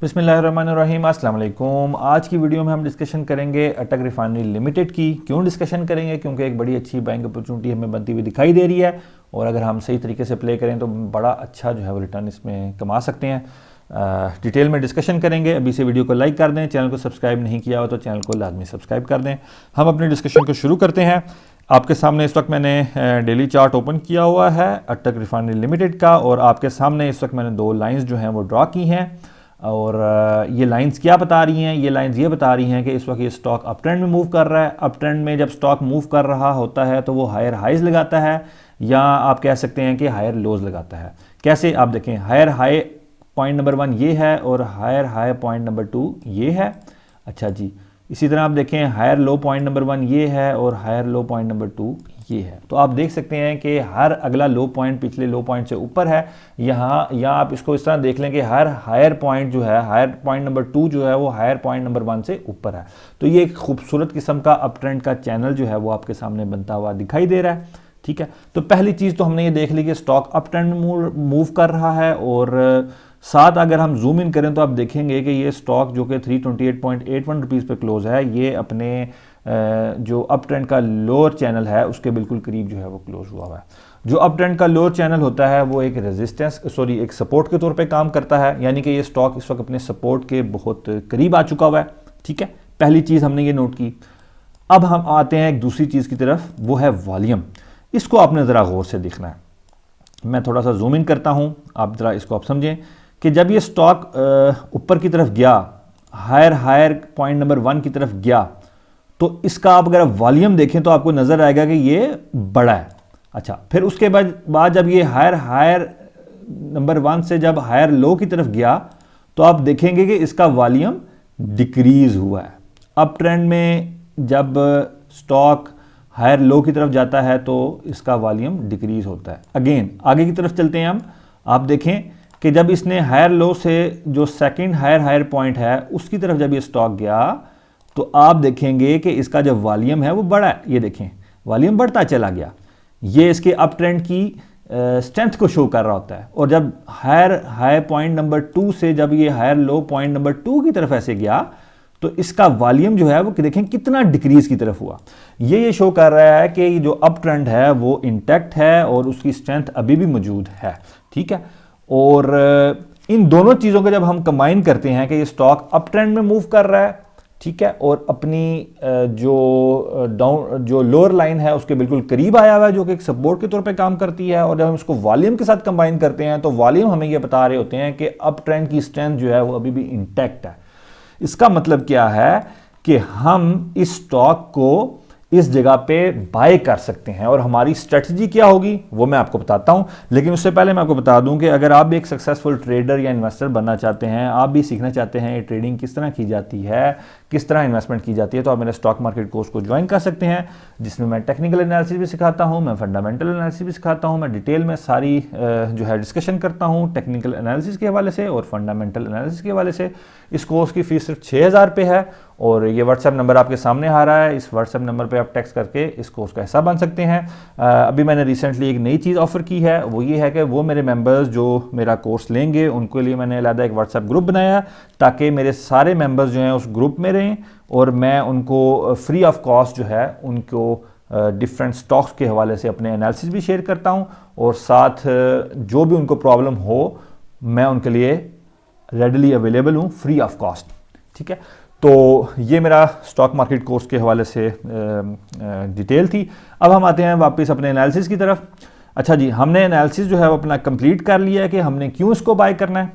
बिस्मिल्लाहिर्रहमानिर्रहीम, अस्सलाम वालेकुम। आज की वीडियो में हम डिस्कशन करेंगे अटक रिफाइनरी लिमिटेड की। क्यों डिस्कशन करेंगे? क्योंकि एक बड़ी अच्छी बाइंग अपॉर्चुनिटी हमें बनती हुई दिखाई दे रही है और अगर हम सही तरीके से प्ले करें तो बड़ा अच्छा जो है वो रिटर्न इसमें कमा सकते हैं। डिटेल में डिस्कशन करेंगे। अभी से वीडियो को लाइक कर दें, चैनल को सब्सक्राइब नहीं किया हो तो चैनल को लाजमी सब्सक्राइब कर दें। हम अपनी डिस्कशन को शुरू करते हैं। आपके सामने इस वक्त मैंने डेली चार्ट ओपन किया हुआ है अटक रिफाइनरी लिमिटेड का और आपके सामने इस वक्त मैंने दो लाइंस जो हैं वो ड्रा की हैं और ये लाइंस क्या बता रही हैं? ये लाइंस ये बता रही हैं कि इस वक्त ये स्टॉक अप ट्रेंड में मूव कर रहा है। अप ट्रेंड में जब स्टॉक मूव कर रहा होता है तो वो हायर हाइज लगाता है या आप कह सकते हैं कि हायर लोज लगाता है। कैसे? आप देखें, हायर हाई पॉइंट नंबर 1 ये है और हायर हाई पॉइंट नंबर 2 ये है। अच्छा जी, इसी तरह आप देखें हायर लो पॉइंट नंबर 1 ये है और हायर लो पॉइंट नंबर 2 ये है। तो आप देख सकते हैं कि हर अगला लो पॉइंट पिछले लो पॉइंट से ऊपर है। यहाँ या आप इसको इस तरह देख लें कि हर हायर पॉइंट जो है, हायर पॉइंट नंबर 2 जो है वो हायर पॉइंट नंबर 1 से ऊपर है। तो ये एक खूबसूरत किस्म का अप ट्रेंड का चैनल जो है वो आपके सामने बनता हुआ दिखाई दे रहा है। ठीक है, तो पहली चीज़ तो हमने ये देख ली कि स्टॉक अप ट्रेंड मूव कर रहा है और साथ अगर हम जूम इन करें तो आप देखेंगे कि ये स्टॉक जो कि 328.81 रुपीज़ पे क्लोज है, ये अपने जो अप ट्रेंड का लोअर चैनल है उसके बिल्कुल करीब जो है वो क्लोज हुआ हुआ है। जो अप ट्रेंड का लोअर चैनल होता है वो एक एक सपोर्ट के तौर पे काम करता है, यानी कि ये स्टॉक इस वक्त अपने सपोर्ट के बहुत करीब आ चुका हुआ है। ठीक है, पहली चीज़ हमने ये नोट की। अब हम आते हैं एक दूसरी चीज़ की तरफ, वो है वॉल्यूम। इसको आपने ज़रा गौर से देखना है। मैं थोड़ा सा जूम इन करता हूँ, आप ज़रा इसको आप समझें कि जब ये स्टॉक ऊपर की तरफ गया, हायर पॉइंट नंबर 1 की तरफ गया, तो इसका आप अगर वॉल्यूम देखें तो आपको नज़र आएगा कि ये बड़ा है। अच्छा, फिर उसके बाद जब ये हायर नंबर 1 से जब हायर लो की तरफ गया तो आप देखेंगे कि इसका वॉल्यूम डिक्रीज हुआ है। अप ट्रेंड में जब स्टॉक हायर लो की तरफ जाता है तो इसका वॉल्यूम डिक्रीज होता है। अगेन आगे की तरफ चलते हैं हम। आप देखें कि जब इसने हायर लो से जो सेकंड हायर पॉइंट है उसकी तरफ जब ये स्टॉक गया तो आप देखेंगे कि इसका जो वॉल्यूम है वो बड़ा है। ये देखें, वॉल्यूम बढ़ता चला गया। ये इसके अप ट्रेंड की स्ट्रेंथ को शो कर रहा होता है। और जब हाई पॉइंट नंबर 2 से जब ये हायर लो पॉइंट नंबर 2 की तरफ ऐसे गया तो इसका वॉल्यूम जो है वो देखें कितना डिक्रीज की तरफ हुआ। ये शो कर रहा है कि जो अप ट्रेंड है वो इंटैक्ट है और उसकी स्ट्रेंथ अभी भी मौजूद है। ठीक है, और इन दोनों चीज़ों को जब हम कंबाइन करते हैं कि ये स्टॉक अप ट्रेंड में मूव कर रहा है, ठीक है, और अपनी जो लोअर लाइन है उसके बिल्कुल करीब आया हुआ है जो कि एक सपोर्ट के तौर पे काम करती है, और जब हम इसको वॉल्यूम के साथ कंबाइन करते हैं तो वॉल्यूम हमें ये बता रहे होते हैं कि अप ट्रेंड की स्ट्रेंथ जो है वो अभी भी इंटैक्ट है। इसका मतलब क्या है कि हम इस स्टॉक को इस जगह पे बाय कर सकते हैं और हमारी स्ट्रेटजी क्या होगी वो मैं आपको बताता हूं। लेकिन उससे पहले मैं आपको बता दूं कि अगर आप भी एक सक्सेसफुल ट्रेडर या इन्वेस्टर बनना चाहते हैं, आप भी सीखना चाहते हैं ये ट्रेडिंग किस तरह की जाती है, किस तरह इन्वेस्टमेंट की जाती है, तो आप मेरे स्टॉक मार्केट कोर्स को ज्वाइन कर सकते हैं जिसमें मैं टेक्निकल एनालिसिस भी सिखाता हूं, मैं फंडामेंटल एनालिसिस भी सिखाता हूं, मैं डिटेल में सारी जो है डिस्कशन करता हूं टेक्निकल एनालिसिस के हवाले से और फंडामेंटल एनालिसिस के हवाले से। इस कोर्स की फीस सिर्फ 6000 रुपये है और ये व्हाट्सएप नंबर आपके सामने आ रहा है। इस व्हाट्सएप नंबर पे आप टेक्स्ट करके इस कोर्स का हिस्सा बन सकते हैं। अभी मैंने रिसेंटली एक नई चीज़ ऑफर की है, वो ये है कि वो मेरे मेंबर्स जो मेरा कोर्स लेंगे उनके लिए मैंने अलग एक व्हाट्सएप ग्रुप बनाया ताकि मेरे सारे मेंबर्स जो हैं उस ग्रुप में रहें और मैं उनको फ्री ऑफ कॉस्ट जो है उनको डिफरेंट स्टॉक्स के हवाले से अपने एनालिसिस भी शेयर करता हूँ और साथ जो भी उनको प्रॉब्लम हो मैं उनके लिए रेडली अवेलेबल हूँ फ्री ऑफ कॉस्ट। ठीक है, तो ये मेरा स्टॉक मार्केट कोर्स के हवाले से डिटेल थी। अब हम आते हैं वापस अपने एनालिसिस की तरफ। अच्छा जी, हमने एनालिसिस जो है वो अपना कंप्लीट कर लिया है कि हमने क्यों इसको बाय करना है।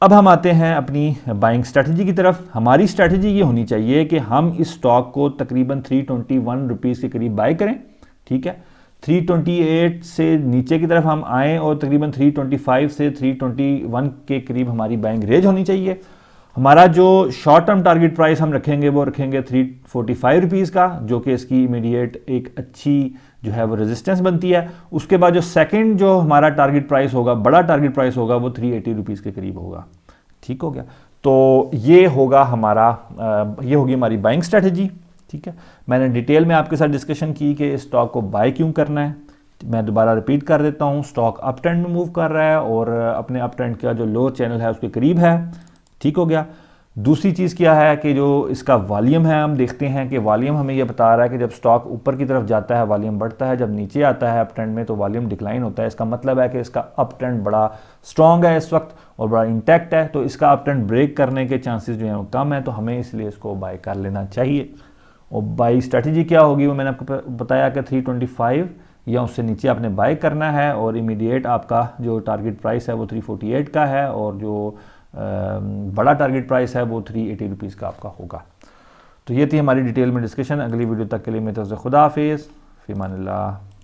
अब हम आते हैं अपनी बाइंग स्ट्रैटेजी की तरफ। हमारी स्ट्रैटेजी ये होनी चाहिए कि हम इस स्टॉक को तकरीबन 321 रुपीज़ के करीब बाय करें। ठीक है, 328 से नीचे की तरफ हम आएँ और तकरीबन 325 से 321 के करीब हमारी बाइंग रेंज होनी चाहिए। हमारा जो शॉर्ट टर्म टारगेट प्राइस हम रखेंगे वो रखेंगे 345 रुपीज़ का, जो कि इसकी इमीडिएट एक अच्छी जो है वो रेजिस्टेंस बनती है। उसके बाद जो सेकंड जो हमारा टारगेट प्राइस होगा, बड़ा टारगेट प्राइस होगा, वो 380 रुपीज़ के करीब होगा। ठीक हो गया, तो ये होगा हमारा ये होगी हमारी बाइंग स्ट्रैटेजी। ठीक है, मैंने डिटेल में आपके साथ डिस्कशन की कि स्टॉक को बाय क्यों करना है। मैं दोबारा रिपीट कर देता हूँ, स्टॉक अप ट्रेंड में मूव कर रहा है और अपने अप ट्रेंड का जो लो चैनल है उसके करीब है। ठीक हो गया। दूसरी चीज़ क्या है कि जो इसका वॉल्यूम है, हम देखते हैं कि वॉल्यूम हमें ये बता रहा है कि जब स्टॉक ऊपर की तरफ जाता है वॉल्यूम बढ़ता है, जब नीचे आता है अप ट्रेंड में तो वॉल्यूम डिक्लाइन होता है। इसका मतलब है कि इसका अप ट्रेंड बड़ा स्ट्रॉन्ग है इस वक्त और बड़ा इंटैक्ट है, तो इसका अप ट्रेंड ब्रेक करने के चांसेस जो हैं वो कम है, तो हमें इसलिए इसको बाय कर लेना चाहिए। और बाई स्ट्रैटेजी क्या होगी वो मैंने आपको बताया कि 325 या उससे नीचे आपने बाय करना है, और इमीडिएट आपका जो टारगेट प्राइस है वो 348 का है, और जो बड़ा टारगेट प्राइस है वो 380 रुपीज़ का आपका होगा। तो ये थी हमारी डिटेल में डिस्कशन। अगली वीडियो तक के लिए मेरी तरफ से खुदा हाफिज़, फ़ी अमानिल्लाह।